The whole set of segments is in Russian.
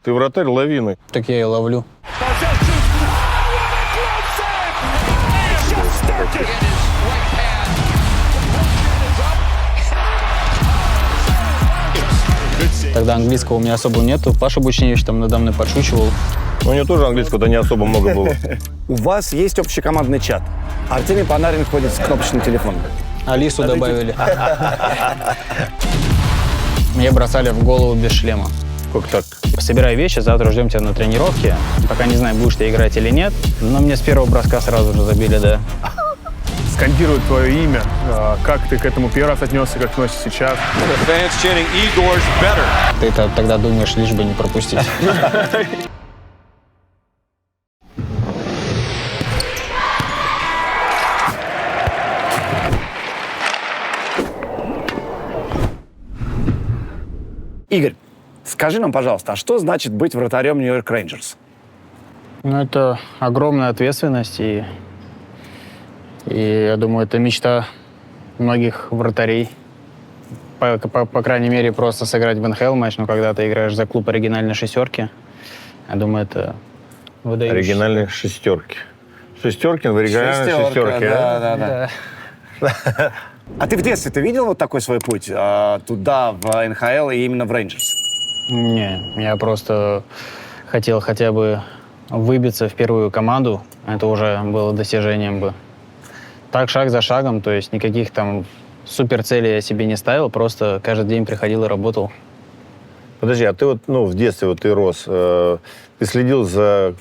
Ты вратарь лавины. Так я и ловлю. Тогда английского у меня особо нету. Паша Бучневич там надо мной подшучивал. У него тоже английского-то не особо много было. У вас есть общекомандный чат. Артемий Панарин ходит с кнопочным телефоном. Алису добавили. Мне бросали в голову без шлема. Как так? Собирай вещи, завтра ждем тебя на тренировке. Пока не знаю, будешь ты играть или нет. Но мне с первого броска сразу же забили, да. Скандируют твое имя. Как ты к этому первый раз отнесся, как относишься сейчас? Ты тогда думаешь, лишь бы не пропустить. Игорь, скажи нам, пожалуйста, а что значит быть вратарем Нью-Йорк Рейнджерс? Ну, это огромная ответственность, и я думаю, это мечта многих вратарей. По крайней мере, просто сыграть в НХЛ матч, но когда ты играешь за клуб оригинальной шестерки, я думаю, это выдающийся. Оригинальные шестерки. Шестеркин в оригинальной шестерке. Да. А ты в детстве видел вот такой свой путь туда, в НХЛ и именно в Рейнджерс? Не, я просто хотел хотя бы выбиться в первую команду. Это уже было достижением бы. Так, шаг за шагом, то есть никаких там суперцелей я себе не ставил, просто каждый день приходил и работал. Подожди, а ты вот, в детстве вот ты рос, ты следил за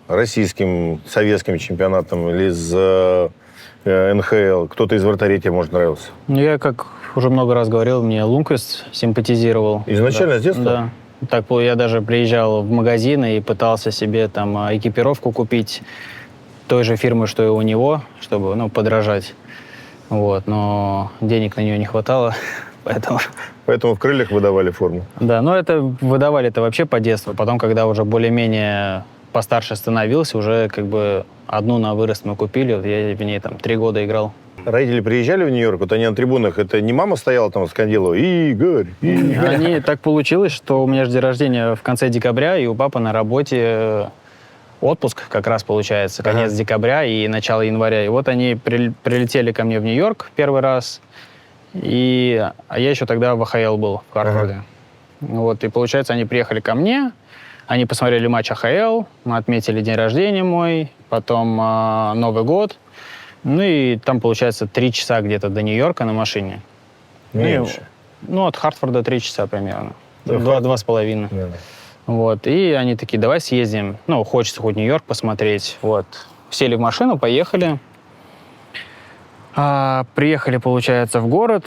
российским, советским чемпионатом или за НХЛ? Кто-то из вратарей тебе, может, нравился? Ну, я, как уже много раз говорил, мне Лунквист симпатизировал. Изначально, да, с детства? Да. Так, я даже приезжал в магазины и пытался себе там экипировку купить той же фирмы, что и у него, чтобы, подражать. Вот, но денег на нее не хватало, поэтому... Поэтому в крыльях выдавали форму? Да, но это выдавали-то вообще по детству. Потом, когда уже более-менее постарше становился, уже как бы одну на вырост мы купили. Вот я в ней там 3 года играл. Родители приезжали в Нью-Йорк, вот они на трибунах, это не мама стояла там, скандировала: Игорь, Игорь? Они, так получилось, что у меня же день рождения в конце декабря, и у папы на работе отпуск как раз получается, конец декабря и начало января. И вот они прилетели ко мне в Нью-Йорк первый раз, а я еще тогда в АХЛ был, в Хартфорде. Вот, и получается, они приехали ко мне, они посмотрели матч АХЛ, мы отметили день рождения мой, потом Новый год. Ну и там, получается, 3 часа где-то до Нью-Йорка на машине. Меньше. От Хартфорда 3 часа примерно. 2,5. Да. Вот. И они такие: давай съездим. Хочется хоть Нью-Йорк посмотреть. Вот. Сели в машину, поехали. Приехали, получается, в город.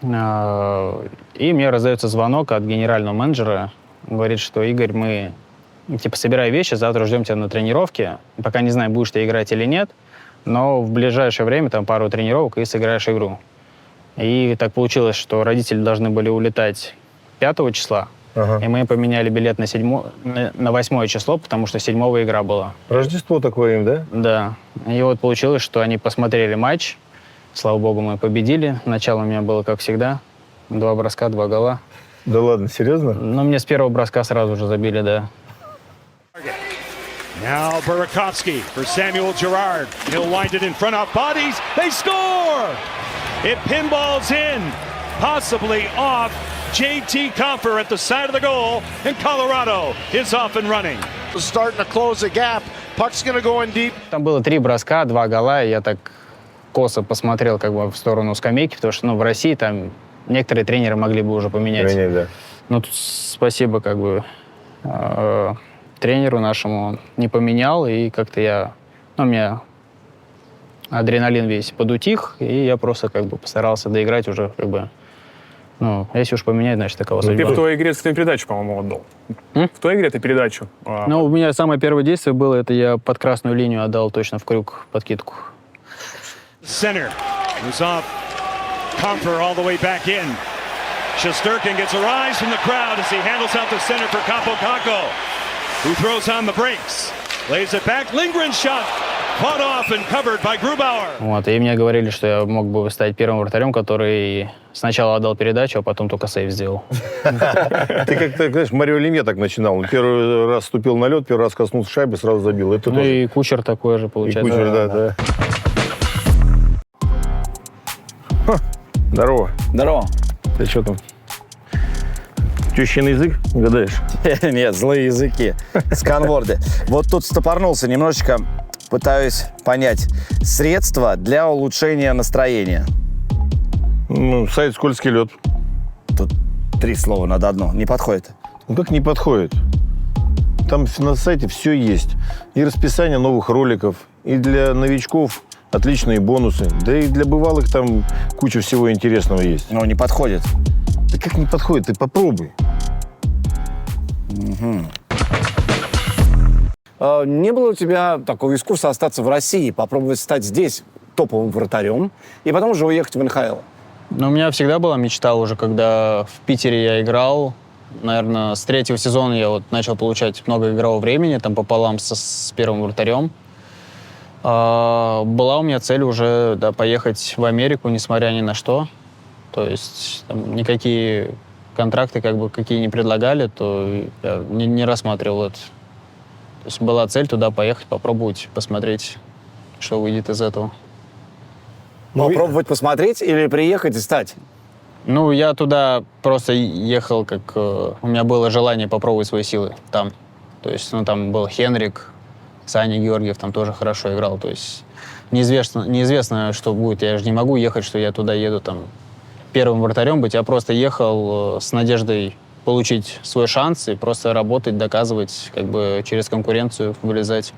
И мне раздается звонок от генерального менеджера. Говорит, что: Игорь, мы собирай вещи, завтра ждем тебя на тренировке. Пока не знаю, будешь ты играть или нет. Но в ближайшее время там пару тренировок и сыграешь игру. И так получилось, что родители должны были улетать 5 числа, и мы поменяли билет на 8 число, потому что 7 игра была. Рождество такое им, да? Да. И вот получилось, что они посмотрели матч. Слава богу, мы победили. Начало у меня было, как всегда, 2 броска, 2 гола. Да ладно, серьезно? Но мне с первого броска сразу же забили, да. Now Burakovsky for Samuel Girard. He'll wind it in front of bodies. They score! It pinballs in, possibly off JT Compher at the side of the goal, and Colorado is off and running. Starting to close the gap. Puck's going to go in deep. Там было 3 броска, 2 гола, и я так косо посмотрел как бы в сторону скамейки, потому что в России там некоторые тренеры могли бы уже поменять. Да. Но тут спасибо как бы тренеру нашему не поменял, и как-то у меня адреналин весь подутих, и я просто как бы постарался доиграть уже как бы, если уж поменять, значит, такого судьба. Ты в той игре передачу, по-моему, отдал. В той игре ты передачу. У меня самое первое действие было, это я под красную линию отдал точно в крюк подкидку. Center was off Compher all the way back in. Shesterkin gets a rise from the crowd as he handles out the center for Capo Caco, who throws on the brakes. Lays it back. Lindgren's shot Fought off and covered by Grubauer. Вот, и мне говорили, что я мог бы стать первым вратарем, который сначала отдал передачу, а потом только сейв сделал. Ты как-то, знаешь, Марио Лемье так начинал. Он первый раз ступил на лед, первый раз коснулся шайбы, сразу забил. Это Ну тоже. и Кучер такой же, И получается. Кучер, да. Здорово. Здорово. Ты что там? Тещин язык гадаешь? Нет, злые языки. Сканворды. Вот тут стопорнулся немножечко, пытаюсь понять. Средства для улучшения настроения. Ну, сайт «Скользкий лед». Тут 3 слова надо одно. Не подходит. Ну, как не подходит? Там на сайте все есть. И расписание новых роликов, и для новичков отличные бонусы. Да и для бывалых там куча всего интересного есть. Ну, не подходит. Да как не подходит? Ты попробуй. Не было у тебя такого искусства остаться в России, попробовать стать здесь топовым вратарем и потом уже уехать в НХЛ? Но у меня всегда была мечта уже, когда в Питере я играл. Наверное, с 3-го сезона я вот начал получать много игрового времени, там пополам с первым вратарем. Была у меня цель уже поехать в Америку, несмотря ни на что. То есть там, никакие контракты, как бы, какие не предлагали, то я не рассматривал это. То есть была цель туда поехать, попробовать, посмотреть, что выйдет из этого. Попробовать посмотреть или приехать и стать? Ну, я туда просто ехал, как у меня было желание попробовать свои силы там. То есть, ну, там был Хенрик, Саня Георгиев там тоже хорошо играл. То есть неизвестно, что будет. Я же не могу ехать, что я туда еду там первым вратарем быть. Я просто ехал с надеждой получить свой шанс и просто работать, доказывать, как бы через конкуренцию вылезать.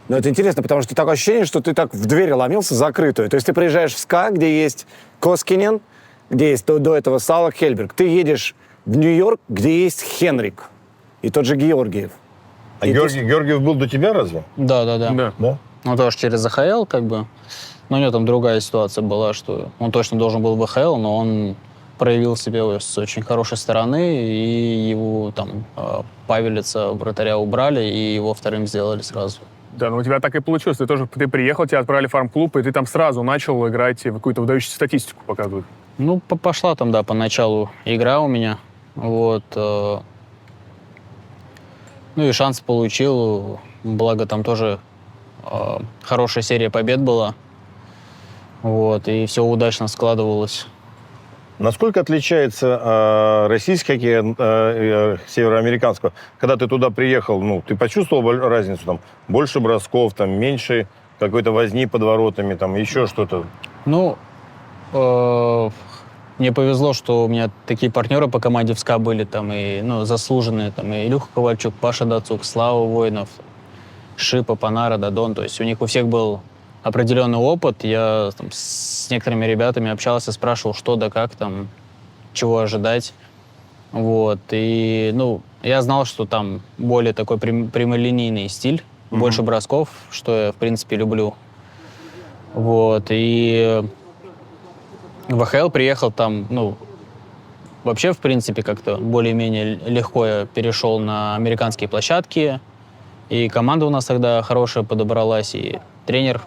Ну, это интересно, потому что такое ощущение, что ты так в дверь ломился закрытую. То есть ты приезжаешь в СКА, где есть Коскинен, где есть до этого Салах, Хельберг. Ты едешь в Нью-Йорк, где есть Хенрик и тот же Георгиев. А И Георгиев был до тебя разве? Да. Да? Ну, тоже через АХЛ, как бы. Но у него там другая ситуация была, что он точно должен был в АХЛ, но он проявил себя с очень хорошей стороны, и его там Павелица, вратаря, убрали, и его вторым сделали сразу. Да, ну у тебя так и получилось. Ты приехал, тебя отправили в фарм-клуб, и ты там сразу начал играть в какую-то выдающуюся статистику показывают. Ну, пошла там, да, поначалу игра у меня. Вот. Ну и шанс получил. Благо там тоже хорошая серия побед была. Вот. И все удачно складывалось. Насколько отличается российский хоккей от североамериканского? Когда ты туда приехал, ну, ты почувствовал разницу? Там больше бросков, там меньше какой-то возни под воротами, там еще что-то? Ну, мне повезло, что у меня такие партнеры по команде в СКА были, там, и, ну, заслуженные, там, и Илюха Ковальчук, Паша Дацук, Слава Воинов, Шипа, Панара, Дадон. То есть у них у всех был определенный опыт. Я там с некоторыми ребятами общался, спрашивал, что да как, там, чего ожидать. Вот. И, ну, я знал, что там более такой прямолинейный стиль, больше бросков, что я, в принципе, люблю. Вот. И в АХЛ приехал там, ну, вообще, в принципе, как-то более-менее легко я перешел на американские площадки. И команда у нас тогда хорошая подобралась, и тренер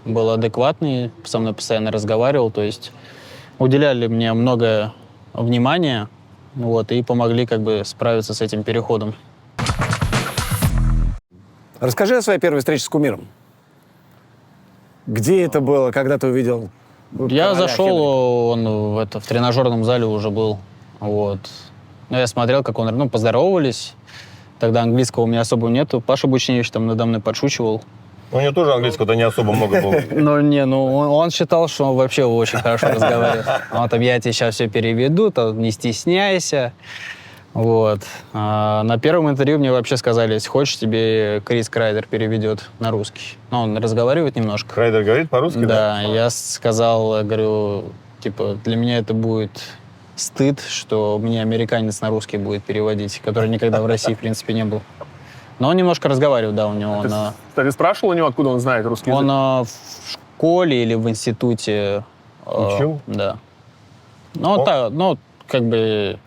был адекватный, со мной постоянно разговаривал, то есть уделяли мне много внимания, вот, и помогли как бы справиться с этим переходом. Расскажи о своей первой встрече с кумиром. Где это было, когда ты увидел? Я короля зашел, Хенрика? он в тренажерном зале уже был, вот. Ну, я смотрел, как он, ну, поздоровались, тогда английского у меня особо нету, Паша Бучневич там надо мной подшучивал. У него тоже английского-то не особо много было. Он считал, что он вообще очень хорошо разговаривает. Он там, я тебе сейчас все переведу, там, не стесняйся. Вот. А на первом интервью мне вообще сказали, если хочешь, тебе Крис Крайдер переведет на русский. Ну, он разговаривает немножко. Крайдер говорит по-русски, да? Да, я сказал, говорю, типа, для меня это будет стыд, что мне американец на русский будет переводить, который никогда в России, в принципе, не был. Но он немножко разговаривает, да, у него. Ты спрашивал у него, откуда он знает русский язык? Он в школе или в институте. Учил? Да. Ну, так, ну, как бы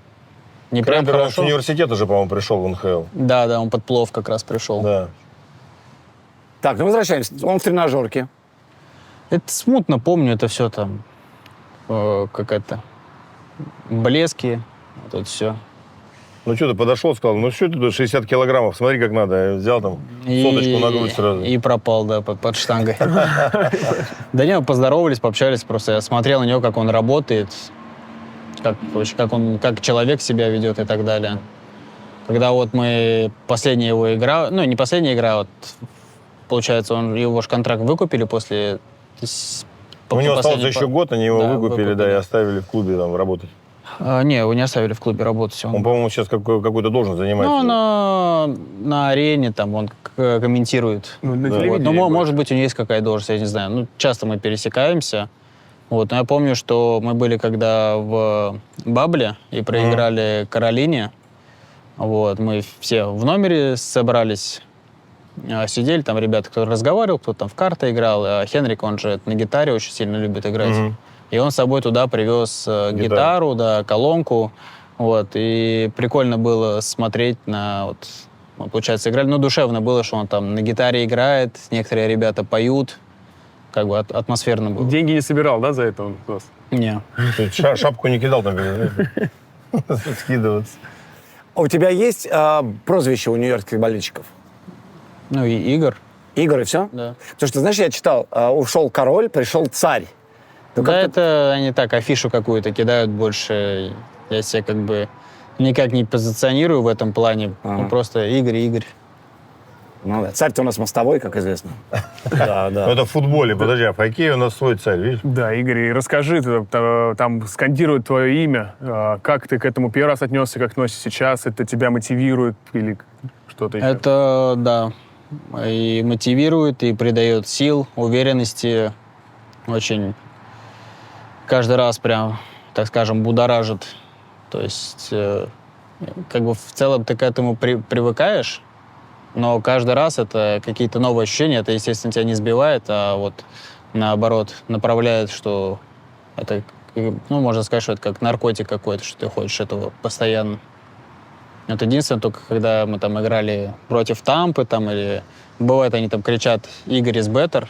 не прям Крайдер, он с хорошо. университета же, по-моему, пришел в НХЛ. Да, он под плов как раз пришел. Да. Вот. Так, ну возвращаемся. Он в тренажерке. Это смутно помню, это все там, как блески, вот это все. Ну что, ты подошел, сказал, ну что ты тут 60 килограммов, смотри, как надо. Взял там соточку на грудь сразу. И пропал, да, под штангой. Да не, поздоровались, пообщались, просто я смотрел на него, как он работает, как человек себя ведет и так далее. Когда вот мы последняя его игра, ну не последняя игра, вот получается, его же контракт выкупили после... У него остался еще год, они его Да, выкупили, да, и оставили в клубе там работать. Не, его не оставили в клубе работать. Он, по-моему, сейчас какую-то должность занимает. Ну, на арене там он комментирует. Ну, на Вот. телевидении Ну, больше. может быть, у него есть какая должность, я не знаю. Ну, часто мы пересекаемся. Вот. Но я помню, что мы были когда в Бабле и проиграли Каролине. Вот. Мы все в номере собрались, сидели, там ребята, кто разговаривал, кто там в карты играл. А Хенрик, он же на гитаре очень сильно любит играть. И он с собой туда привез гитару, да, колонку. Вот. И прикольно было смотреть на... Вот, получается, играли. Ну, душевно было, что он там на гитаре играет, некоторые ребята поют. Как бы атмосферно было. Деньги не собирал, да, за это он просто? Не. Шапку не кидал там, скидываться. А у тебя есть прозвище у нью-йоркских болельщиков? Ну, и Игорь. Игорь и все? Да. Потому что, знаешь, я читал, ушел король, пришел царь. Ну, Да, как-то- это они так, афишу какую-то кидают больше. Я себя как бы никак не позиционирую в этом плане. Ну, просто Игорь. Ну да, царь-то у нас мостовой, как известно. Да, Ну, это в футболе, подожди, а в хоккее у нас свой царь, видишь? Да, Игорь, и расскажи, там скандируют твое имя. Как ты к этому первый раз отнесся, как относишься сейчас? Это тебя мотивирует или что-то еще? Это, да, и мотивирует, и придает сил, уверенности. Очень каждый раз прям, так скажем, будоражит. То есть, как бы в целом ты к этому привыкаешь, но каждый раз это какие-то новые ощущения. Это, естественно, тебя не сбивает, а вот наоборот направляет, что это, ну, можно сказать, что это как наркотик какой-то, что ты хочешь этого постоянно. Это единственное, только когда мы там играли против Тампы, там, или бывает, они там кричат «Игорь is better».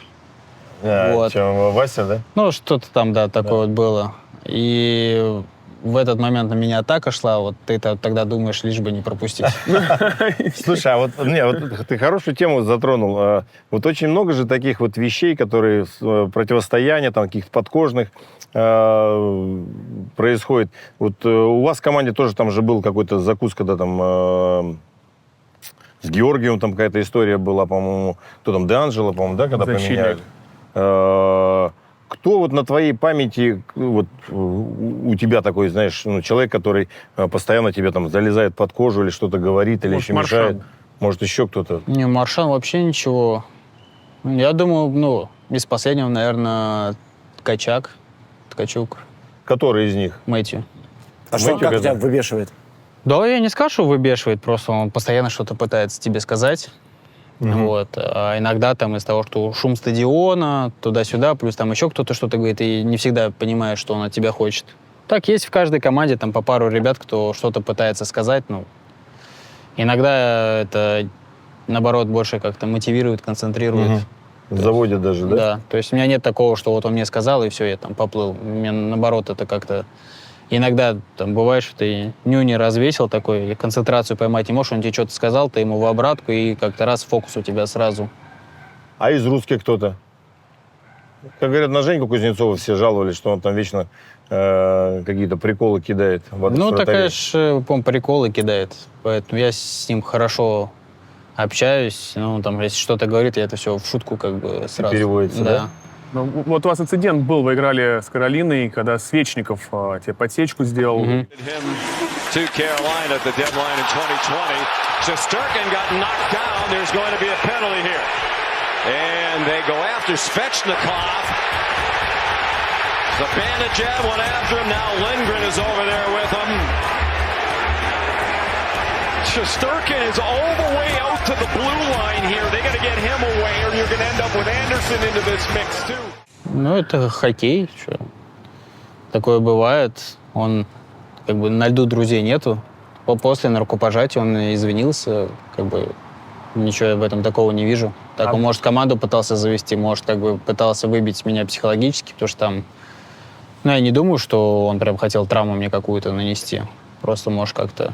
Вот. Чем Вася, да? Ну, что-то там, да, такое вот было. И в этот момент на меня атака шла, вот ты тогда думаешь, лишь бы не пропустить. Слушай, а вот ты хорошую тему затронул. Вот очень много же таких вот вещей, которые противостояния, там, каких-то подкожных происходит. Вот у вас в команде тоже там же был какой-то закус, когда там с Георгием там какая-то история была, по-моему. Кто там, Де Анджело, по-моему, да, когда Защитник. поменяли? Кто вот на твоей памяти, вот у тебя такой, знаешь, ну, человек, который постоянно тебе там залезает под кожу или что-то говорит, или Может, еще мешает? Маршан? Может, еще кто-то? Не, Маршан вообще ничего. Я думаю, ну, из последнего, наверное, Ткачук, Который из них? Мэтью. А что, Мэтью как тебя когда? выбешивает? Да, я не скажу, что выбешивает, просто он постоянно что-то пытается тебе сказать. Вот. А иногда там из того, что шум стадиона, туда-сюда, плюс там еще кто-то что-то говорит, и не всегда понимаешь, что он от тебя хочет. Так есть в каждой команде там по пару ребят, кто что-то пытается сказать. Ну, иногда это, наоборот, больше как-то мотивирует, концентрирует. Заводят даже, да? Да. То есть у меня нет такого, что вот он мне сказал, и все, я там поплыл. У меня, наоборот, это как-то... Иногда там бывает, что ты нюни развесил такой, и концентрацию поймать не можешь, он тебе что-то сказал, ты ему в обратку, и как-то раз фокус у тебя сразу. А из русских кто-то? Как говорят, на Женьку Кузнецова все жаловались, что он там вечно какие-то приколы кидает. Ну, такая ж, по-моему, приколы кидает. Поэтому я с ним хорошо общаюсь. Ну, там, если что-то говорит, я это все в шутку как бы сразу. Переводится, да? Ну, вот у вас инцидент был, вы играли с Каролиной, когда Свечников тебе подсечку сделал. Him to Carolina at the deadline in 2020. Shesterkin got knocked down. There's going to be a penalty here. And they go after Svechnikov. Zibanejad went after him. Now Lindgren is over there with him. Shesterkin is all the way out to the blue line here. They got to get him away or you're going to end up with Anderson into this mix too. Ну, это хоккей. Что? Такое бывает. Он как бы на льду друзей нету. После на рукопожатии он извинился. Как бы ничего я в этом такого не вижу. Так он, может, команду пытался завести, может, как бы пытался выбить меня психологически, потому что там... Ну, я не думаю, что он прям хотел травму мне какую-то нанести. Просто, может, как-то...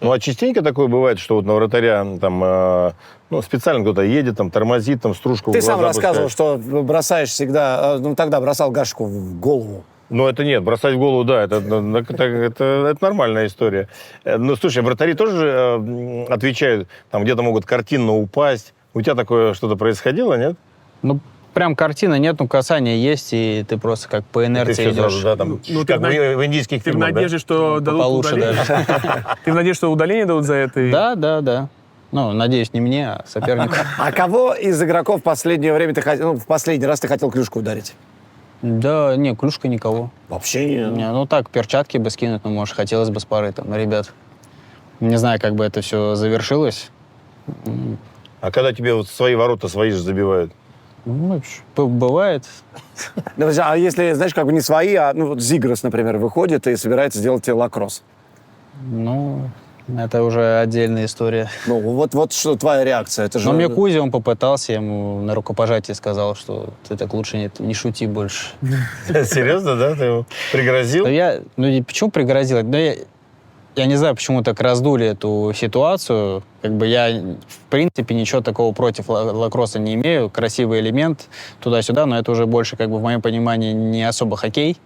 Ну, а частенько такое бывает, что вот на вратаря там, ну, специально кто-то едет, там, тормозит, там, стружку в Ты глаза сам рассказывал, пускает. что бросаешь всегда, ну тогда бросал Гашку в голову. Ну, это нет, бросать в голову, да, это нормальная история. Ну, слушай, вратари тоже отвечают, там где-то могут картинно упасть. У тебя такое что-то происходило, нет? Ну, прям картины нет, ну, касание есть, и ты просто как по Ты инерции все идешь. сразу, да, там, Ну, как в индийских Ты в фильмах, да? надежде, что дадут Получше удаление? даже. Ты в надежде, что удаление дадут за это? Да. Ну, надеюсь, не мне, а сопернику. А кого из игроков в последнее время ты хотел, ну, в последний раз ты хотел клюшку ударить? Да, не, клюшка никого. Вообще не. Не, ну так, перчатки бы скинуть, ну, может, хотелось бы с парой там, ребят. Не знаю, как бы это все завершилось. А когда тебе вот свои ворота свои же забивают? Ну, бывает. Ну, а если, знаешь, как бы не свои, а ну, вот Зигрос, например, выходит и собирается сделать тебе лакросс. Ну, это уже отдельная история. Ну, вот что твоя реакция. Это же... Но мне Кузя, он попытался, я ему на рукопожатие сказал, что ты так лучше не шути больше. Серьезно, да? Ты ему пригрозил? Почему пригрозил? Я не знаю, почему так раздули эту ситуацию. Как бы я, в принципе, ничего такого против лакросса не имею. Красивый элемент туда-сюда, но это уже больше, как бы, в моем понимании, не особо хоккей.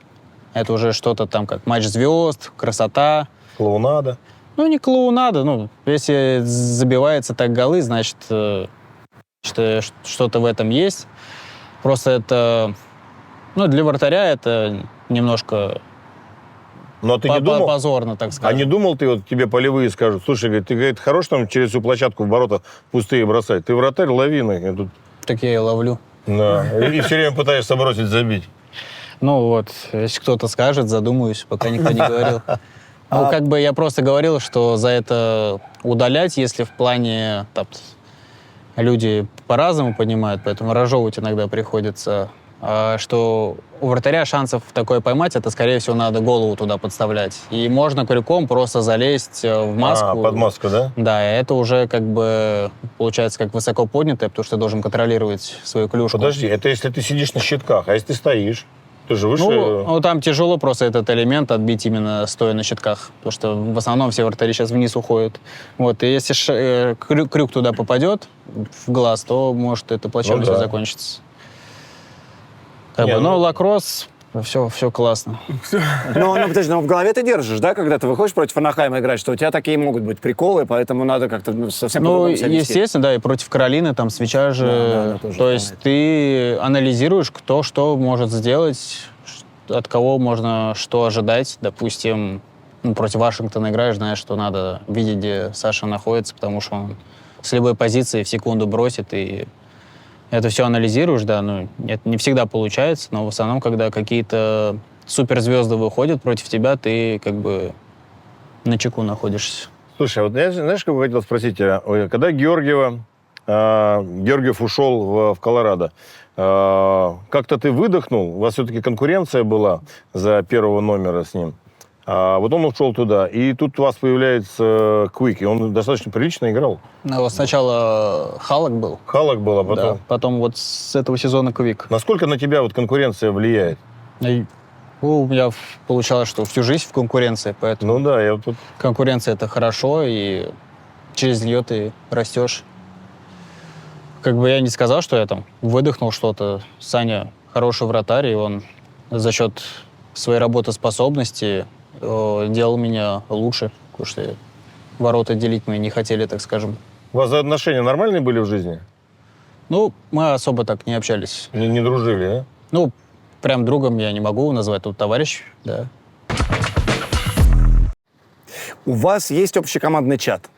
Это уже что-то там, как матч звезд, красота. Клоунада. Ну, не клоунада. Ну, если забивается так голы, значит, что-то в этом есть. Просто это... Ну, для вратаря это немножко... Но ты не думал? Позорно, так А сказать. не думал ты, вот тебе полевые скажут, слушай, говорит, ты, говорит, хорош там через всю площадку в ворота пустые бросать? Ты вратарь, лови. Я тут... Так я и ловлю. Да. И все время пытаешься бросить, забить. Ну вот, если кто-то скажет, задумаюсь, пока никто не говорил. Ну, как бы я просто говорил, что за это удалять, если в плане... Там, люди по-разному понимают, поэтому разжевывать иногда приходится. Что у вратаря шансов такое поймать, это, скорее всего, надо голову туда подставлять. И можно крюком просто залезть в маску. Под маску, да? Да, и это уже как бы получается как высоко поднятое, потому что ты должен контролировать свою клюшку. Подожди, это если ты сидишь на щитках, а если ты стоишь, ты же выше... Ну, там тяжело просто этот элемент отбить именно стоя на щитках, потому что в основном все вратари сейчас вниз уходят. Вот, и если крюк туда попадет в глаз, то может это плачевно все закончится. Но лакросс, все классно. Ну, подожди, но в голове ты держишь, да, когда ты выходишь против Анахайма играть, что у тебя такие могут быть приколы, поэтому надо как-то совсем Ну, по-другому себя вести. естественно, да, и против Каролины там свеча же. Да, тоже То есть ты анализируешь, кто что может сделать, от кого можно что ожидать. Допустим, против Вашингтона играешь, знаешь, что надо видеть, где Саша находится, потому что он с любой позиции в секунду бросит, и это все анализируешь, да, ну, это не всегда получается, но в основном, когда какие-то суперзвезды выходят против тебя, ты как бы на чеку находишься. Слушай, вот я, знаешь, как бы хотел спросить тебя, когда Георгиев ушел в Колорадо, как-то ты выдохнул, у вас все-таки конкуренция была за первого номера с ним, вот он ушел туда, и тут у вас появляется Квик, и он достаточно прилично играл. Ну, сначала Халок был. Халок был, а потом... Да, потом вот с этого сезона Квик. Насколько на тебя вот конкуренция влияет? У меня получалось, что всю жизнь в конкуренции, поэтому Ну да, я вот тут... конкуренция — это хорошо, и через нее ты растешь. Как бы я не сказал, что я там выдохнул что-то. Саня хороший вратарь, и он за счет своей работоспособности делал меня лучше, потому что ворота делить мы не хотели, так скажем. У вас отношения нормальные были в жизни? Ну, мы особо так не общались. Не дружили, да? Ну, прям другом я не могу назвать, тут товарищ, да. У вас есть общекомандный чат.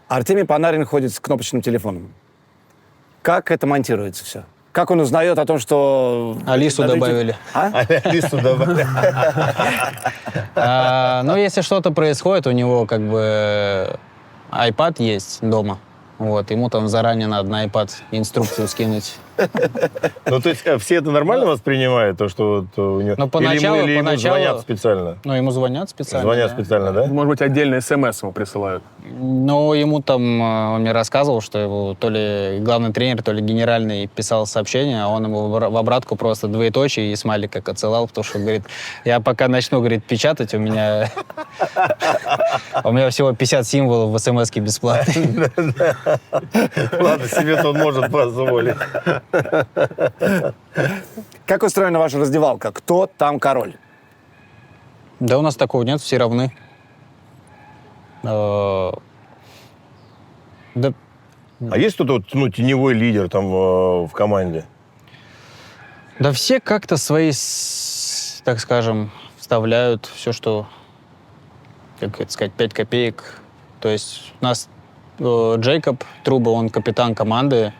Артемий Панарин ходит с кнопочным телефоном. Как это монтируется все? Как он узнает о том, что... Алису добавили. Алису добавили. Ну, если что-то происходит, у него как бы iPad есть дома. Вот, ему там заранее надо на iPad инструкцию скинуть. Ну, то есть все это нормально воспринимают, то, что вот у него... Ну, поначалу- Или ему звонят специально? Ну, ему звонят специально. Звонят да. специально, да? Может быть, отдельный смс ему присылают. Ну, ему там, он мне рассказывал, что его то ли главный тренер, то ли генеральный писал сообщение, а он ему в обратку просто двоеточие и смайлик как отсылал, потому что, говорит, я пока начну, говорит, печатать, у меня всего 50 символов в смс-ке бесплатные. Ладно, себе-то он может позволить. Как устроена ваша раздевалка? Кто там король? Да у нас такого нет, все равны. Да, А есть кто-то, ну, теневой лидер там в команде? да все как-то свои, так скажем, вставляют все, что, как это сказать, 5 копеек. То есть у нас Джейкоб Труба, он капитан команды,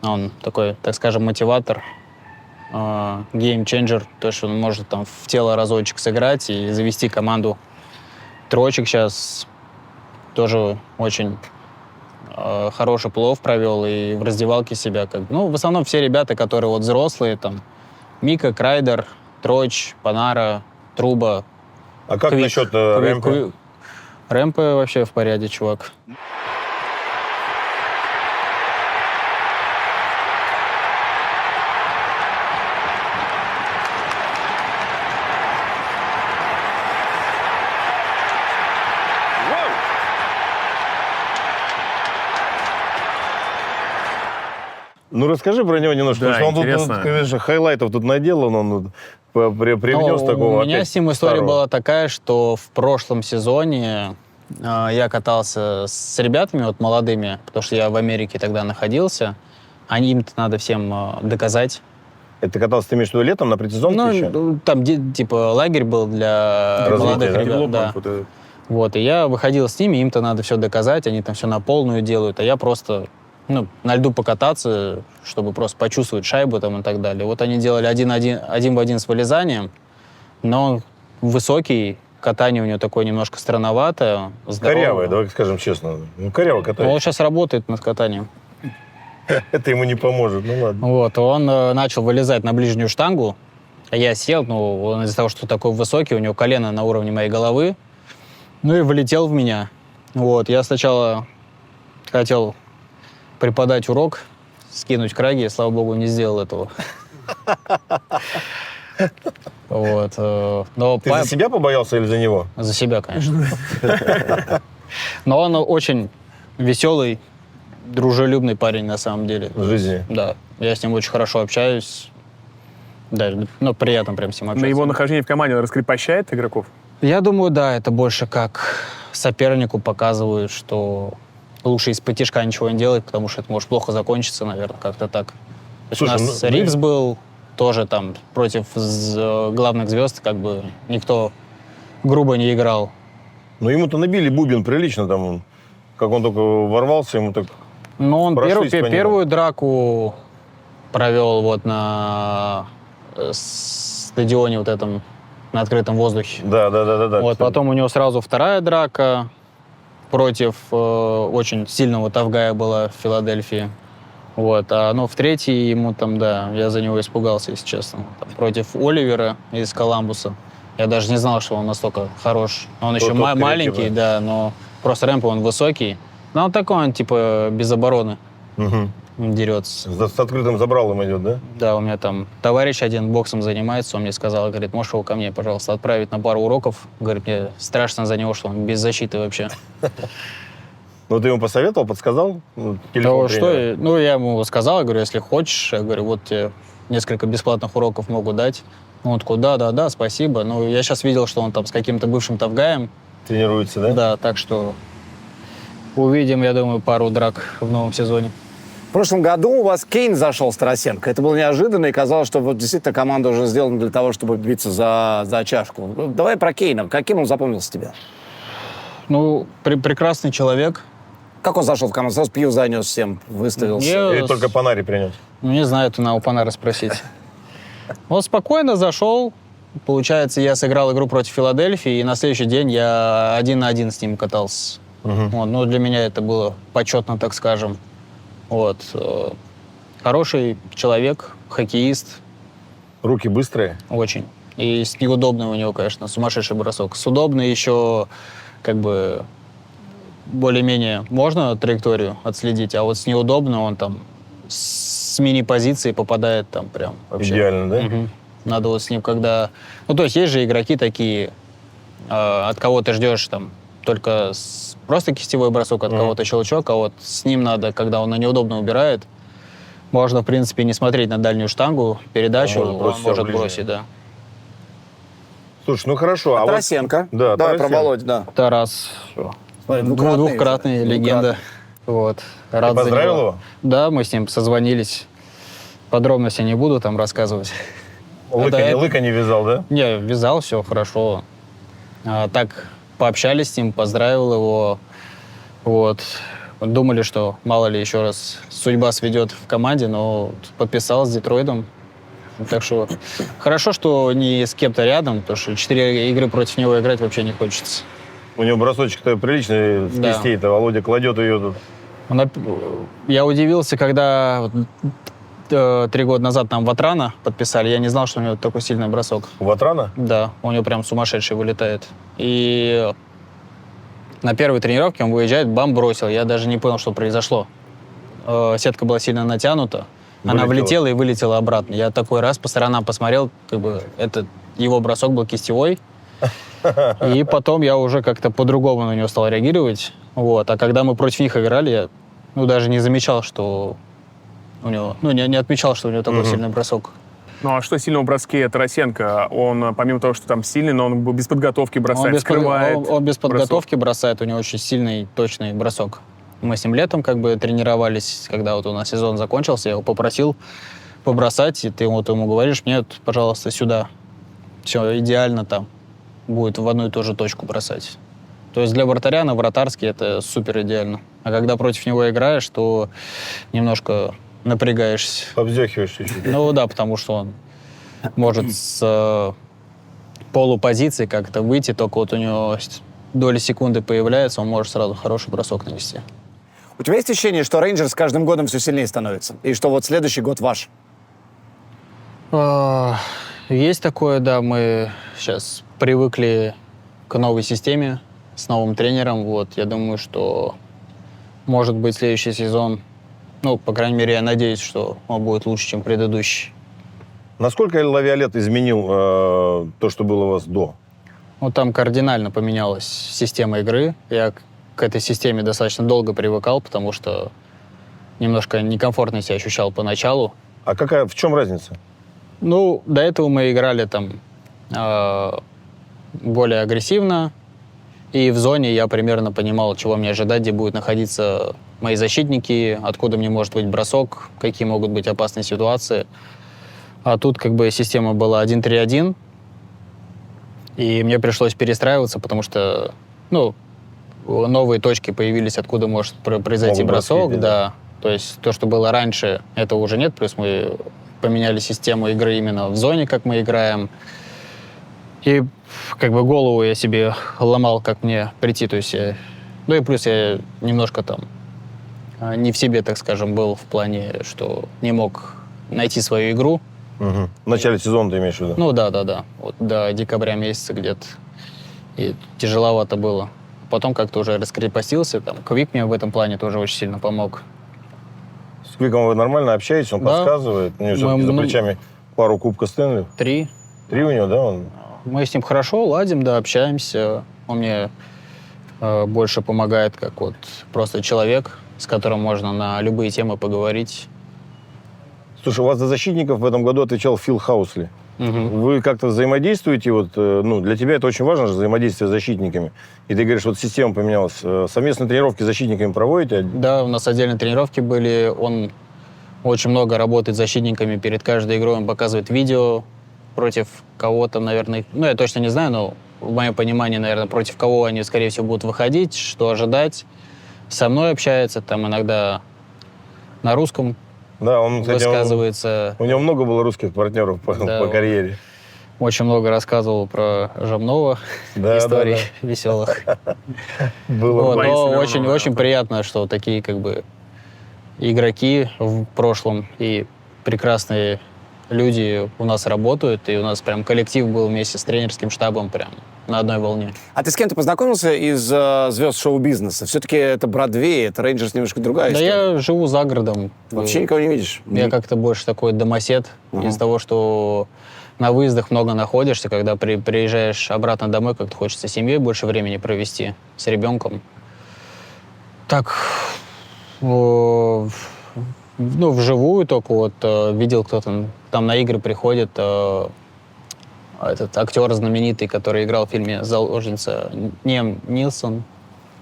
он такой, так скажем, мотиватор, геймченджер, то есть он может там в тело разочек сыграть и завести команду. Трочек сейчас тоже очень хороший плов провел и в раздевалке себя как... Ну, в основном все ребята, которые вот взрослые, там, Мика, Крайдер, Троч, Панара, Труба. А как Квик, насчет Квик, Рэмпа? Квик. Рэмпы вообще в порядке, чувак. Ну, расскажи про него немножко, Да, потому что он интересно. тут, конечно, хайлайтов тут наделал, он привнес Ну, такого у меня опять с ним история старого. была такая, что в прошлом сезоне я катался с ребятами вот молодыми, потому что я в Америке тогда находился. Им-то надо всем доказать. Это ты катался, ты имеешь в виду летом на предсезонке еще? Ну, там типа лагерь был для Развитие, молодых да? ребят. Да. Девелопмент вот этот. Вот, и я выходил с ними, им-то надо все доказать, они там все на полную делают, а я просто, на льду покататься, чтобы просто почувствовать шайбу там и так далее. Вот они делали один в один с вылезанием, но он высокий, катание у него такое немножко странноватое. здоровое. Корявый, давай скажем честно. Ну, коряво Но он катается. сейчас работает над катанием. Это ему не поможет, ну ладно. Вот, он начал вылезать на ближнюю штангу, а я сел, он из-за того, что такой высокий, у него колено на уровне моей головы, и влетел в меня. Вот, я сначала хотел преподать урок, скинуть краги, слава богу, не сделал этого. Вот. Но Ты за себя побоялся или за него? За себя, конечно. Но он очень веселый, дружелюбный парень на самом деле. В жизни? Да, я с ним очень хорошо общаюсь. Да, приятно прям с ним На общаться. его нахождение в команде он раскрепощает игроков? Я думаю, да, это больше как сопернику показывают, что лучше из потишка ничего не делать, потому что это может плохо закончиться, наверное, как-то так. То есть Слушай, у нас ну, Ривз был тоже там против главных звезд, как бы никто грубо не играл. Ну, ему-то набили бубен прилично там. Как он только ворвался, ему так... Но он Прошлись по нему. первую драку провел вот на стадионе вот этом, на открытом воздухе. Да. Вот, кстати. потом у него сразу вторая драка против очень сильного тавгая была в Филадельфии. Вот, в третьей ему там, да, я за него испугался, если честно. Там, против Оливера из Коламбуса. Я даже не знал, что он настолько хорош. Он еще топ-3, маленький, типа. да, но просто рэмпо он высокий. Но он такой, он типа без обороны Мгм. дерется. С открытым забралом идет, да? Да, у меня там товарищ один боксом занимается, он мне сказал, говорит, можешь его ко мне, пожалуйста, отправить на пару уроков? Говорит, мне страшно за него, что он без защиты вообще. Ну, ты ему посоветовал, подсказал? Ну, телефон тренера. Я ему сказал, я говорю, если хочешь, я говорю, вот тебе несколько бесплатных уроков могу дать. Он такой, да, спасибо. Я сейчас видел, что он там с каким-то бывшим тавгаем. Тренируется, да? Да, так что увидим, я думаю, пару драк в новом сезоне. В прошлом году у вас Кейн зашел с Тарасенко. Это было неожиданно, и казалось, что вот действительно команда уже сделана для того, чтобы биться за чашку. Давай про Кейна. Каким он запомнился тебе? Прекрасный человек. Как он зашел в команду? Сразу пью занес всем, выставился. Или только Панари принес? Не знаю, это надо у Панара спросить. Он спокойно зашел. Получается, я сыграл игру против Филадельфии, и на следующий день я 1 на 1 с ним катался. Вот, для меня это было почетно, так скажем. Вот. Хороший человек, хоккеист, Руки быстрые? очень. И с неудобный у него, конечно, сумасшедший бросок. С удобной еще как бы более-менее можно траекторию отследить, а вот с неудобной он там с мини-позиции попадает там прям вообще. Идеально, да? Мгм. Надо вот с ним когда... Ну, то есть есть же игроки такие, от кого ты ждешь там только просто кистевой бросок, от кого-то щелчок, а вот с ним надо, когда он на неудобно убирает, можно, в принципе, не смотреть на дальнюю штангу, передачу, Он может бросить он может ближнее. бросить, да. Слушай, ну хорошо. А вот... Тарасенко. Да, Давай про Тарасенко. Володю, да. Тарас, Смотри, двухкратный легенда. Вот. Рад за поздравил него. его? Да, мы с ним созвонились. Подробности не буду там рассказывать. Это- Лыка не вязал, да? Не, вязал, все хорошо. Так, пообщались с ним, поздравил его. Вот. Думали, что мало ли еще раз судьба сведет в команде, но подписал с Детройтом. Так что хорошо, что не с кем-то рядом, потому что 4 игры против него играть вообще не хочется. У него бросочек-то приличный с Да. кистей-то. Володя кладет ее тут. Я удивился, когда 3 года назад нам Ватрана подписали. Я не знал, что у него такой сильный бросок. У Ватрана? Да, у него прям сумасшедший вылетает. И на первой тренировке он выезжает, бам, бросил. Я даже не понял, что произошло. Сетка была сильно натянута. Она Вылетела. влетела и вылетела обратно. Я такой раз по сторонам посмотрел, как бы его бросок был кистевой. И потом я уже как-то по-другому на него стал реагировать. Вот. А когда мы против них играли, я даже не замечал, что у него... не отмечал, что у него такой сильный бросок. Ну а что сильного в броске Тарасенко? Он, помимо того, что там сильный, но он без подготовки бросает, скрывает. Он без бросок. подготовки бросает, у него очень сильный, точный бросок. Мы с ним летом как бы тренировались, когда вот у нас сезон закончился, я его попросил побросать, и ты вот ему говоришь, мне, вот, пожалуйста, сюда. Все идеально там. Будет в одну и ту же точку бросать. То есть для вратаря на вратарский это супер идеально. А когда против него играешь, то немножко напрягаешься. Обздехиваешь чуть-чуть. Ну да, потому что он может с полупозиции как-то выйти, только вот у него доля секунды появляется, он может сразу хороший бросок навести. У тебя есть ощущение, что Рейнджерс с каждым годом все сильнее становится? И что вот следующий год ваш? Есть такое, да, мы сейчас привыкли к новой системе, с новым тренером, вот, я думаю, что может быть следующий сезон, по крайней мере, я надеюсь, что он будет лучше, чем предыдущий. Насколько Лавиолет изменил то, что было у вас до? Там кардинально поменялась система игры. Я к этой системе достаточно долго привыкал, потому что немножко некомфортно себя ощущал поначалу. А в чем разница? До этого мы играли там более агрессивно, и в зоне я примерно понимал, чего мне ожидать, где будут находиться мои защитники, откуда мне может быть бросок, какие могут быть опасные ситуации. А тут как бы система была 1-3-1, и мне пришлось перестраиваться, потому что, новые точки появились, откуда может произойти Могут бросок, броски, да. То есть то, что было раньше, этого уже нет, плюс мы поменяли систему игры именно в зоне, как мы играем. И как бы голову я себе ломал, как мне прийти, то есть и плюс я немножко там не в себе, так скажем, был в плане, что не мог найти свою игру. Угу. В начале сезона ты имеешь в виду? Да. Вот до декабря месяца где-то. И тяжеловато было. Потом как-то уже раскрепостился. Там Квик мне в этом плане тоже очень сильно помог. С Квиком вы нормально общаетесь, он Да. подсказывает. У него все-таки за плечами пару кубка Стэнли. 3. 3 у него, да? Мы с ним хорошо ладим, да, общаемся. Он мне больше помогает, как вот просто человек, с которым можно на любые темы поговорить. Слушай, у вас за защитников в этом году отвечал Фил Хаусли. Вы как-то взаимодействуете? Для тебя это очень важно же, взаимодействие с защитниками. И ты говоришь, вот система поменялась. Совместные тренировки с защитниками проводите? Да, у нас отдельные тренировки были. Он очень много работает с защитниками. Перед каждой игрой он показывает видео против кого-то, наверное. Я точно не знаю, но в моем понимании, наверное, против кого они, скорее всего, будут выходить, что ожидать. Со мной общается, там иногда на русском Да, он, кстати, высказывается. у него много было русских партнеров по карьере. Очень много рассказывал про Жамнова, Да, историй веселых. Было. Но Боится ли он, очень приятно, что такие как бы игроки в прошлом и прекрасные люди у нас работают, и у нас прям коллектив был вместе с тренерским штабом прям на одной волне. А ты с кем-то познакомился из звезд шоу-бизнеса? Все-таки это Бродвей, это Рейнджерс немножко другая Да история. я живу за городом. Вообще никого не видишь? Я как-то больше такой домосед из-за того, что на выездах много находишься, когда приезжаешь обратно домой, как-то хочется с семьей больше времени провести, с ребенком. Так, ну, вживую только вот видел кто-то, там на игры приходит этот актер знаменитый, который играл в фильме «Заложница», Нем Нилсон.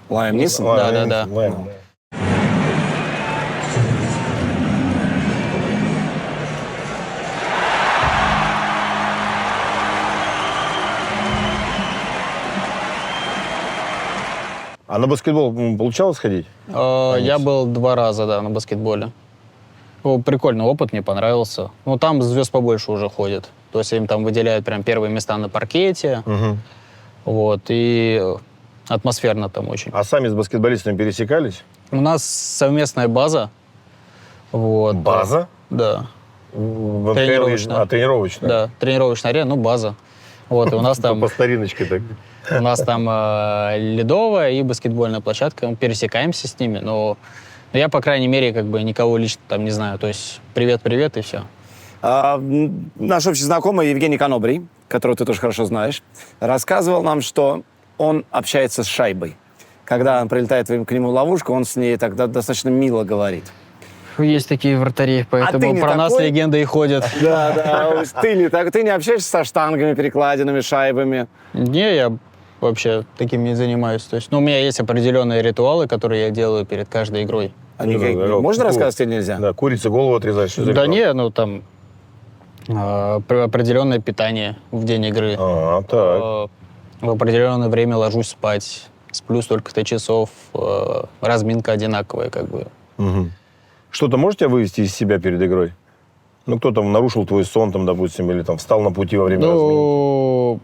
Лайм Нисон? Да. Ладно. А на баскетбол получалось ходить? Я был 2 раза, да, на баскетболе. Ну, прикольный опыт, мне понравился. Ну, там звезд побольше уже ходят. То есть им там выделяют прям первые места на паркете. Вот, и атмосферно там очень. А сами с баскетболистами пересекались? У нас совместная база. Вот. База? Да. В НХЛ есть- Тренировочная. тренировочная? Да, тренировочная арена, ну, база. Вот, и у нас там... По стариночке так. У нас там ледовая и баскетбольная площадка, мы пересекаемся с ними, но я, по крайней мере, как бы никого лично там не знаю. То есть привет-привет и все. Наш общий знакомый Евгений Конобрий, которого ты тоже хорошо знаешь, рассказывал нам, что он общается с шайбой. Когда прилетает к нему ловушка, он с ней тогда достаточно мило говорит. Есть такие вратари, поэтому ты не про нас такой? легенды и ходят. Да. Ты не общаешься со штангами, перекладинами, шайбами? Не, я вообще таким не занимаюсь. То есть, ну, у меня есть определенные ритуалы, которые я делаю перед каждой игрой. Можно рассказывать или нельзя? Да, курица голову отрезать. Что за Да ритуал? не, ну там определенное питание в день игры. Так. В определенное время ложусь спать. Сплю столько-то часов. Разминка одинаковая, как бы. Мгм. Что-то можете вывести из себя перед игрой? Ну, кто там нарушил твой сон, там, допустим, или там встал на пути во время разминки? Ну,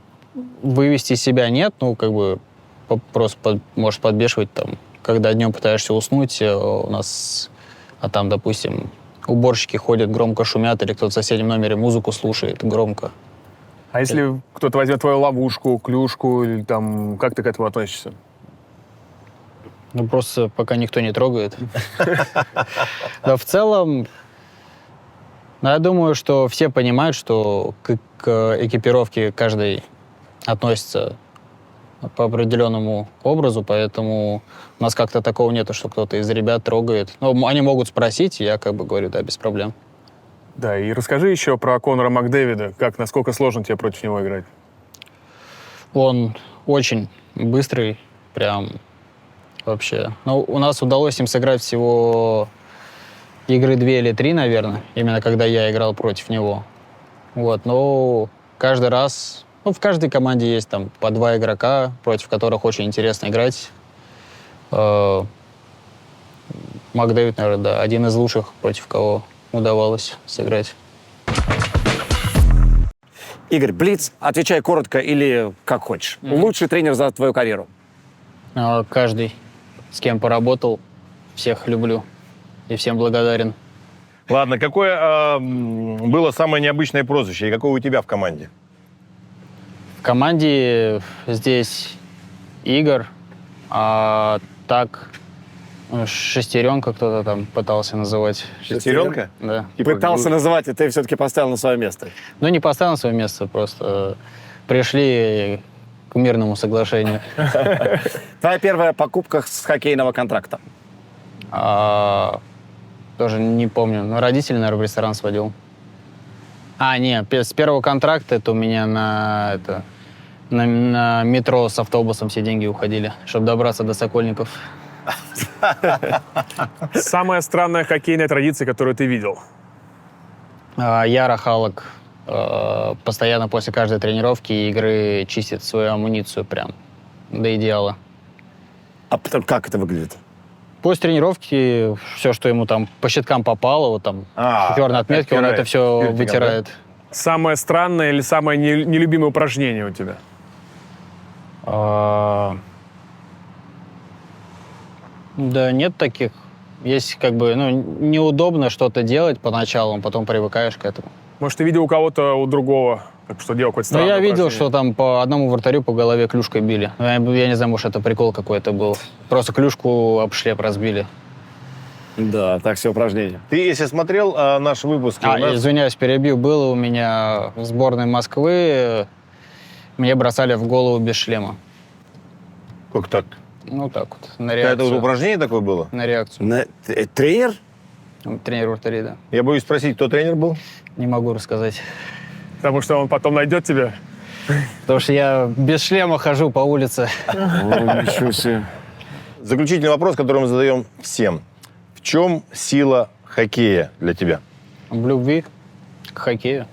вывести из себя нет, ну, как бы просто может подбешивать там, когда днем пытаешься уснуть, у нас, а там, допустим, уборщики ходят, громко шумят, или кто-то в соседнем номере музыку слушает громко. А если кто-то возьмет твою ловушку, клюшку, или там, как ты к этому относишься? Ну, просто пока никто не трогает. Да, в целом, я думаю, что все понимают, что к экипировке каждый относится по определенному образу, поэтому у нас как-то такого нету, что кто-то из ребят трогает. Ну, они могут спросить, и я как бы говорю, да, без проблем. Да, и расскажи еще про Конора Макдэвида. Насколько сложно тебе против него играть? Он очень быстрый, прям вообще. Ну, у нас удалось им сыграть всего игры 2 или 3, наверное, именно когда я играл против него. Вот, но каждый раз, ну, в каждой команде есть там по 2 игрока, против которых очень интересно играть. Макдэвид, наверное, да, один из лучших, против кого удавалось сыграть. Игорь, блиц, отвечай коротко или как хочешь. Лучший тренер за твою карьеру? Каждый, с кем поработал, всех люблю и всем благодарен. Ладно, какое было самое необычное прозвище и какое у тебя в команде? В команде здесь Игорь, а так шестеренка кто-то там пытался называть. Шестеренка? Да. Пытался называть, и ты все-таки поставил на свое место. Ну, не поставил на свое место, просто пришли к мирному соглашению. Твоя первая покупка с хоккейного контракта? Тоже не помню. Но родители, наверное, в ресторан сводил. Не, с первого контракта это у меня на метро с автобусом все деньги уходили, чтобы добраться до Сокольников. Самая странная хоккейная традиция, которую ты видел? Яра Халок постоянно после каждой тренировки и игры чистит свою амуницию прям до идеала. А потом как это выглядит? После тренировки все, что ему там по щиткам попало, вот там черные отметки, он это все спиртиком, вытирает. Самое странное или самое нелюбимое упражнение у тебя? Да нет таких. Есть как бы, ну, неудобно что-то делать поначалу, потом привыкаешь к этому. Может, ты видел у кого-то, у другого, что делал какой-то Но странный я видел, упражнение? что там по одному вратарю по голове клюшкой били. Я не знаю, может, это прикол какой-то был. Просто клюшку об шлеп разбили. Да, так все упражнения. Ты, если смотрел наш выпуск... у нас- Извиняюсь, перебью. Было у меня в сборной Москвы, мне бросали в голову без шлема. Как так? Ну, так вот, на Это вот реакцию. упражнение такое было? На реакцию. Тренер? Тренер вратарей, да. Я боюсь спросить, кто тренер был? Не могу рассказать. Потому что он потом найдет тебя. Потому что я без шлема хожу по улице. Ничего себе. Заключительный вопрос, который мы задаем всем. В чем сила хоккея для тебя? В любви к хоккею.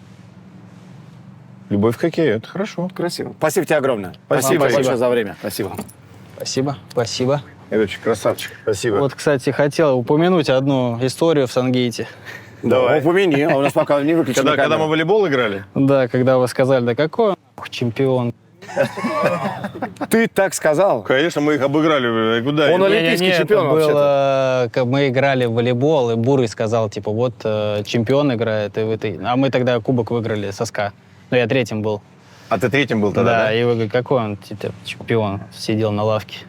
Любовь к хоккею, это хорошо. Красиво. Спасибо тебе огромное. Спасибо. большое за время. Спасибо. Спасибо, спасибо. Это очень красавчик. Спасибо. Вот, кстати, хотел упомянуть одну историю в Сангейте. Давай. Упомяни, а у нас пока не выключена Когда мы камера. в волейбол играли? Да, когда вы сказали, да какой он чемпион. Ты так сказал? Конечно, мы их обыграли. Куда? Он они? олимпийский Не-не-не, чемпион это вообще-то. было, как мы играли в волейбол, и Бурый сказал, типа, вот чемпион играет, и вы... А мы тогда кубок выиграли со СКА. Ну, я третьим был. А ты третьим был тогда, да? И вы говорите, какой он, типа, чемпион, сидел на лавке.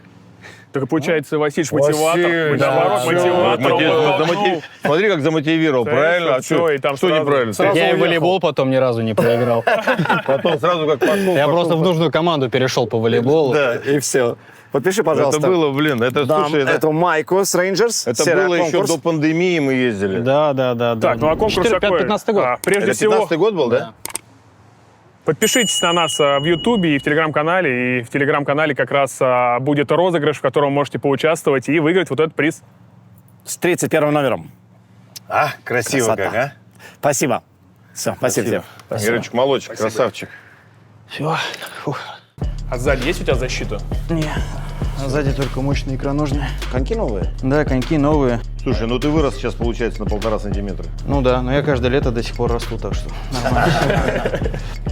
Так и получается, Васильевич мотиватор. Вообще, Наоборот, да. мотиватор. он подтолкнул. Смотри, как замотивировал. Правильно? А Всё, что и там что сразу- неправильно? сразу Я и уехал. волейбол потом ни разу не проиграл. Потом сразу как пошел. Я просто в нужную команду перешел по волейболу. Да. И все. Подпиши, пожалуйста. Это было, блин, это, Дам слушай, это эту майку с Рейнджерс. было серый еще конкурс. до пандемии мы ездили. Да. Так, ну а конкурс какой? 15 год. Прежде Это всего, 15-й год был, да? подпишитесь на нас в Ютубе и в Телеграм-канале. И в Телеграм-канале как раз будет розыгрыш, в котором можете поучаствовать и выиграть вот этот приз. С 31 номером. А, красиво Красота. как, а? Спасибо. Все, спасибо тебе. Игоречек, молодчик, красавчик. Все. А сзади есть у тебя защита? Не. Сзади только мощные икроножные. Коньки новые? Да, коньки новые. Слушай, ну ты вырос сейчас, получается, на 1,5 сантиметра. Ну да, но я каждое лето до сих пор расту, так что нормально.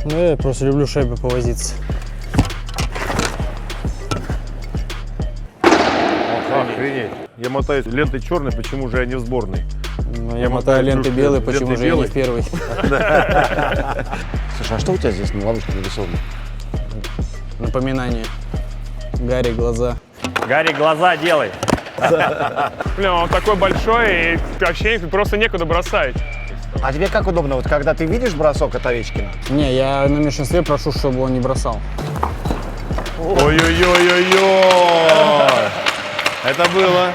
Ну, я просто люблю шайбой повозиться. Охренеть. Я мотаюсь лентой черной, почему же я не в сборной? Я мотаю ленты белые, почему же я не в первый? Слушай, а что у тебя здесь на ловушке нарисовано? Напоминание. Гарри, глаза. Гарри, глаза делай. Блин, он такой большой, и вообще просто некуда бросать. А тебе как удобно, вот когда ты видишь бросок от Овечкина? Не, я на меньшинстве прошу, чтобы он не бросал. Ой-ой-ой-ой-ой! Это было.